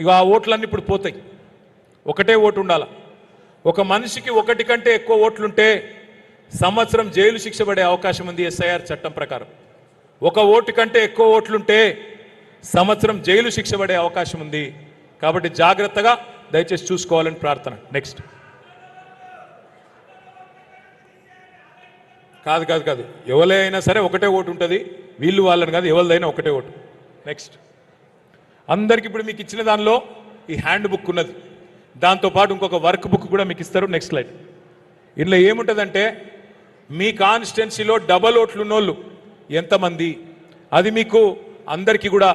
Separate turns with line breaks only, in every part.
ఇక ఆ ఓట్లన్నీ ఇప్పుడు పోతాయి. ఒకటే ఓటు ఉండాలి. ఒక మనిషికి ఒకటి కంటే ఎక్కువ ఓట్లుంటే సంవత్సరం జైలు శిక్ష పడే అవకాశం ఉంది ఎస్ఐఆర్ చట్టం ప్రకారం. ఒక ఓటు కంటే ఎక్కువ ఓట్లుంటే సంవత్సరం జైలు శిక్ష పడే అవకాశం ఉంది. కాబట్టి జాగ్రత్తగా దయచేసి చూసుకోవాలని ప్రార్థన. నెక్స్ట్. కాదు కాదు కాదు ఎవరైనా సరే ఒకటే ఓటు ఉంటుంది. వీళ్ళు వాళ్ళని కాదు, ఎవరిదైనా ఒకటే ఓటు. నెక్స్ట్. అందరికి ఇప్పుడు మీకు ఇచ్చిన దానిలో ఈ హ్యాండ్ బుక్ ఉన్నది. దాంతోపాటు ఇంకొక వర్క్ బుక్ కూడా మీకు ఇస్తారు. Next slide. ఇందులో ఏముంటుందంటే మీ కాన్స్టిట్యున్సీలో డబల్ ఓట్లు ఉన్నోళ్ళు ఎంతమంది, అది మీకు అందరికీ కూడా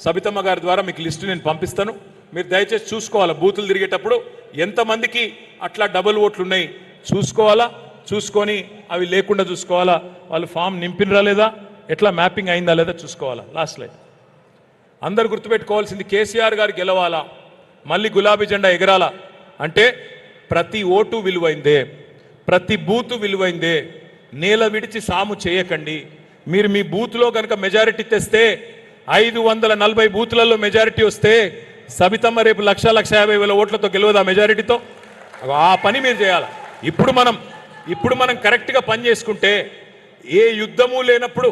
సబితమ్మ గారి ద్వారా మీకు లిస్టు నేను పంపిస్తాను. మీరు దయచేసి చూసుకోవాలా, బూతులు తిరిగేటప్పుడు ఎంతమందికి అట్లా డబల్ ఓట్లు ఉన్నాయి చూసుకోవాలా. చూసుకొని అవి లేకుండా చూసుకోవాలా, వాళ్ళు ఫామ్ నింపినరా లేదా, ఎట్లా మ్యాపింగ్ అయిందా లేదా చూసుకోవాలా. Last line. అందరు గుర్తుపెట్టుకోవాల్సింది, కేసీఆర్ గారు గెలవాలా, మళ్ళీ గులాబీ జెండా ఎగరాలా అంటే ప్రతి ఓటు విలువైందే, ప్రతి బూతు విలువైందే. నేల విడిచి సాము చేయకండి. మీరు మీ బూత్లో కనుక మెజారిటీ తెస్తే 540 బూతులలో మెజారిటీ వస్తే సబితమ్మ రేపు 1,50,000 ఓట్లతో గెలవదా మెజారిటీతో? ఆ పని మీరు చేయాలి. ఇప్పుడు మనం కరెక్ట్గా పని చేసుకుంటే ఏ యుద్ధము లేనప్పుడు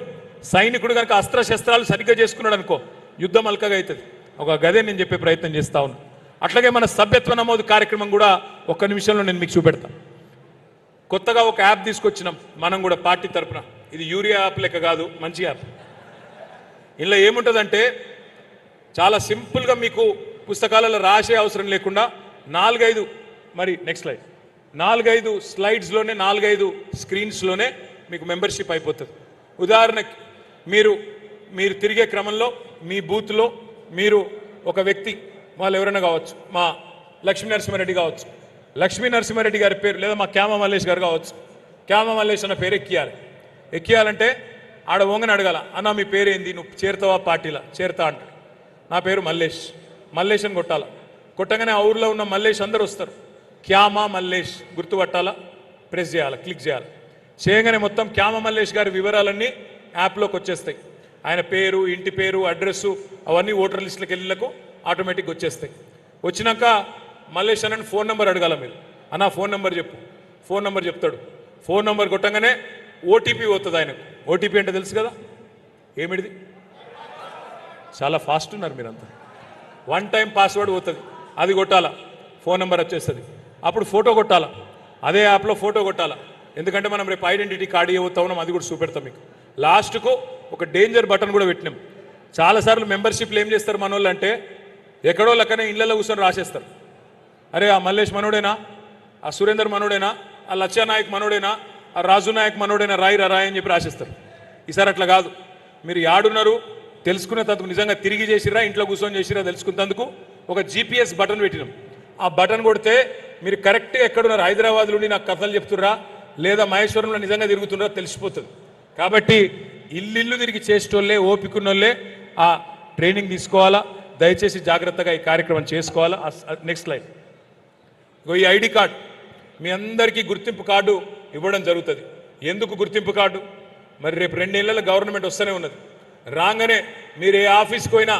సైనికుడు కనుక అస్త్రశస్త్రాలు సరిగ్గా చేసుకున్నాడు అనుకో, యుద్ధం అల్కగా అవుతుంది. ఒక గదే నేను చెప్పే ప్రయత్నం చేస్తా ఉన్నాను. అట్లాగే మన సభ్యత్వ నమోదు కార్యక్రమం కూడా ఒక్క నిమిషంలో నేను మీకు చూపెడతాను. కొత్తగా ఒక యాప్ తీసుకొచ్చినాం మనం కూడా పార్టీ తరఫున. ఇది యూరియా యాప్ లెక్క కాదు, మంచి యాప్. ఇందులో ఏముంటుందంటే చాలా సింపుల్గా మీకు పుస్తకాలలో రాసే అవసరం లేకుండా 4-5 మరి నెక్స్ట్ స్లైడ్ 4-5 స్లైడ్స్లోనే 4-5 స్క్రీన్స్లోనే మీకు మెంబర్షిప్ అయిపోతుంది. ఉదాహరణకి మీరు తిరిగే క్రమంలో మీ బూత్లో మీరు ఒక వ్యక్తి, వాళ్ళు ఎవరైనా కావచ్చు, మా లక్ష్మీ నరసింహారెడ్డి కావచ్చు, లక్ష్మీ నరసింహారెడ్డి గారి పేరు, లేదా మా క్యామ మల్లేష్ గారు కావచ్చు. క్యామ మల్లేష్ అన్న పేరు ఎక్కియాలంటే ఆడ ఓంగని అడగాల, అన్న మీ పేరేంది, నువ్వు చేరుతావా పార్టీలా? చేరుతా అంటాడు. నా పేరు మల్లేష్ అని కొట్టాలా. కొట్టగానే ఆ ఊర్లో ఉన్న మల్లేష్ అందరూ వస్తారు. క్యామ మల్లేష్ గుర్తుపట్టాలా, ప్రెస్ చేయాలి, క్లిక్ చేయాలి. చేయగానే మొత్తం క్యామ మల్లేష్ గారి వివరాలన్నీ యాప్లోకి వచ్చేస్తాయి. ఆయన పేరు, ఇంటి పేరు, అడ్రస్సు అవన్నీ ఓటర్ లిస్టులకు వెళ్ళిలకు ఆటోమేటిక్గా వచ్చేస్తాయి. వచ్చినాక మల్లేష్ అన్న ఫోన్ నెంబర్ అడగాల. మీరు అన్న ఫోన్ నెంబర్ చెప్పు, ఫోన్ నెంబర్ చెప్తాడు. ఫోన్ నెంబర్ కొట్టగానే ఓటీపీ పోతుంది ఆయనకు. ఓటీపీ అంటే తెలుసు కదా, ఏమిటిది? చాలా ఫాస్ట్ ఉన్నారు మీరంతా. 1 టైం పాస్వర్డ్ పోతుంది, అది కొట్టాలా, ఫోన్ నెంబర్ వచ్చేస్తుంది. అప్పుడు ఫోటో కొట్టాలా, అదే యాప్లో ఫోటో కొట్టాలా. ఎందుకంటే మనం రేపు ఐడెంటిటీ కార్డు ఇవ్వతా ఉన్నాం, అది కూడా చూపెడతాం మీకు. లాస్ట్కు ఒక డేంజర్ బటన్ కూడా పెట్టినాం. చాలాసార్లు మెంబర్షిప్లు ఏం చేస్తారు మన వాళ్ళు అంటే, ఎక్కడో లెక్కనే ఇళ్లలో కూర్చొని రాసేస్తారు. అరే ఆ మల్లేష్ మనోడేనా, ఆ సురేందర్ మనోడేనా, ఆ లచ్చానాయక్ మనోడేనా, ఆ రాజు నాయక్ మనోడైనా రాయి అని చెప్పి రాసేస్తారు. ఈసారి అట్లా కాదు. మీరు యాడున్నారు తెలుసుకునేందుకు, నిజంగా తిరిగి చేసిరా ఇంట్లో కూర్చొని చేసిరా తెలుసుకునేందుకు ఒక GPS బటన్ పెట్టినాం. ఆ బటన్ కొడితే మీరు కరెక్ట్గా ఎక్కడున్నారు, హైదరాబాద్లో ఉండి నాకు కథలు చెప్తుర్రా లేదా మహేశ్వరంలో నిజంగా తిరుగుతున్నారా తెలిసిపోతుంది. కాబట్టి ఇల్లు తిరిగి చేసేటోళ్ళే, ఓపికన్నోళ్ళే ఆ ట్రైనింగ్ తీసుకోవాలా. దయచేసి జాగ్రత్తగా ఈ కార్యక్రమం చేసుకోవాలా. Next slide. ఈ ఐడి కార్డు మీ అందరికీ గుర్తింపు కార్డు ఇవ్వడం జరుగుతుంది. ఎందుకు గుర్తింపు కార్డు? మరి రేపు 2 నెలల గవర్నమెంట్ వస్తూనే ఉన్నది. రాగానే మీరు ఏ ఆఫీస్కి పోయినా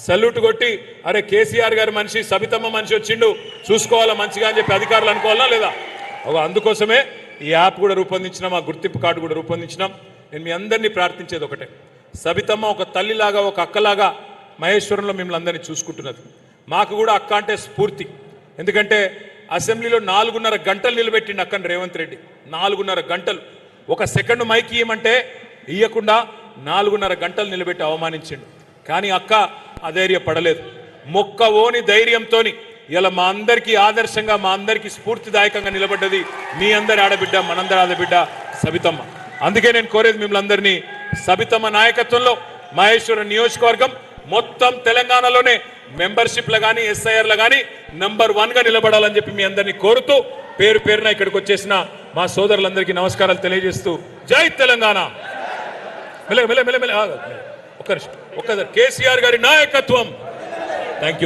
సల్యూట్ కొట్టి, అరే కేసీఆర్ గారి మనిషి, సబితమ్మ మనిషి వచ్చిండు చూసుకోవాలా మంచిగా అని చెప్పి అధికారులు అనుకోవాలా లేదా? అందుకోసమే ఈ యాప్ కూడా రూపొందించినాం, ఆ గుర్తింపు కార్డు కూడా రూపొందించినాం. నేను మీ అందరినీ ప్రార్థించేది ఒకటే, సబితమ్మ ఒక తల్లిలాగా, ఒక అక్కలాగా మహేశ్వరంలో మిమ్మల్ని అందరినీ చూసుకుంటున్నది. మాకు కూడా అక్క అంటే స్ఫూర్తి. ఎందుకంటే అసెంబ్లీలో 4.5 గంటలు నిలబెట్టిండు అక్కని రేవంత్ రెడ్డి. 4.5 గంటలు. 1 సెకండ్ మైక్ ఇవ్వమంటే ఇవ్వకుండా 4.5 గంటలు నిలబెట్టి అవమానించిండు. కానీ అక్క అధైర్యపడలేదు. మొక్కవోని ధైర్యంతో ఇలా మా అందరికీ ఆదర్శంగా, మా అందరికీ స్ఫూర్తిదాయకంగా నిలబడ్డది మీ అందరి ఆడబిడ్డ, మనందరి ఆడబిడ్డ సబితమ్మ. అందుకే నేను కోరేది మిమ్మల్ని అందరినీ, సబితమ్మ నాయకత్వంలో మహేశ్వరం నియోజకవర్గం మొత్తం తెలంగాణలోనే మెంబర్షిప్లు కానీ ఎస్ఐఆర్లు కానీ నంబర్ 1గా నిలబడాలని చెప్పి మీ అందరినీ కోరుతూ, పేరు పేరున ఇక్కడికి వచ్చేసిన మా సోదరులందరికీ నమస్కారాలు తెలియజేస్తూ, జై తెలంగాణ. ఒక్క కేసీఆర్ గారి నాయకత్వం. Thank you.